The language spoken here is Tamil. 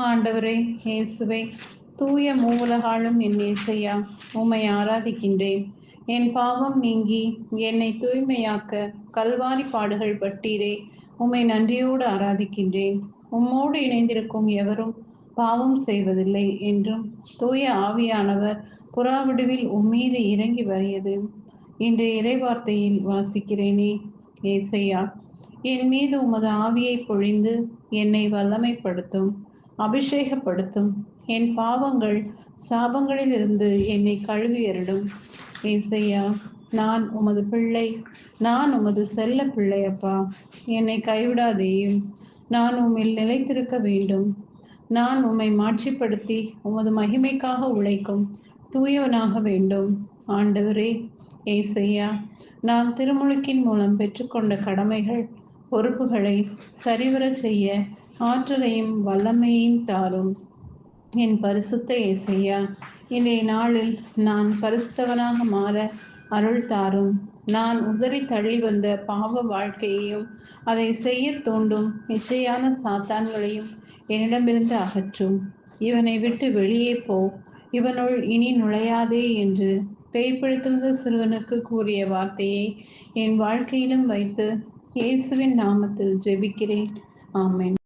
ஆண்டவரே, இயேசுவே, தூய மூவுலகாளும் என் இயேசையா, உம்மை ஆராதிக்கின்றேன். என் பாவம் நீங்கி என்னை தூய்மையாக்க கல்வாரி பாடுகள் பட்டீரே, உம்மை நன்றியோடு ஆராதிக்கின்றேன். உம்மோடு இணைந்திருக்கும் எவரும் பாவம் செய்வதில்லை என்றும் தூய ஆவியானவர் புறாவிடுவில் உம்மீது இறங்கி வருகிறது இன்றைய இறைவார்த்தையில் வாசிக்கிறேனே. ஏசையா, என் மீது உமது ஆவியை பொழிந்து என்னை வல்லமைப்படுத்தும், அபிஷேகப்படுத்தும். என் பாவங்கள் சாபங்களிலிருந்து என்னை கழுவியருடும். ஏசையா, நான் உமது பிள்ளை, நான் உமது செல்ல பிள்ளை. அப்பா, என்னை கைவிடாதேயும். நான் உம்மில் நிலைத்திருக்க வேண்டும். நான் உம்மை மாட்சிப்படுத்தி உமது மகிமைக்காக உழைக்கும் தூயவனாக வேண்டும். ஆண்டவரே, ஏசையா, நான் திருமுழுக்கின் மூலம் பெற்றுக்கொண்ட கடமைகள் பொறுப்புகளை சரிவரச் செய்ய ஆற்றலையும் வல்லமையையும் தாரும். என் பரிசுத்த ஏசையா, இன்றைய நாளில் நான் பரிசுத்தவனாக மாற அருள் தாரும். நான் உதறி தள்ளி வந்த பாவ வாழ்க்கையையும் அதை செய்ய தூண்டும் நிச்சயான சாத்தான்களையும் என்னிடமிருந்து அகற்றும். இவனை விட்டு வெளியே போ, இவனுள் இனி நுழையாதே என்று பேய்பிடித்திருந்த சிறுவனுக்கு கூறிய வார்த்தையை என் வாழ்க்கையிலும் வைத்து இயேசுவின் நாமத்தில் ஜெபிக்கிறேன். ஆமென்.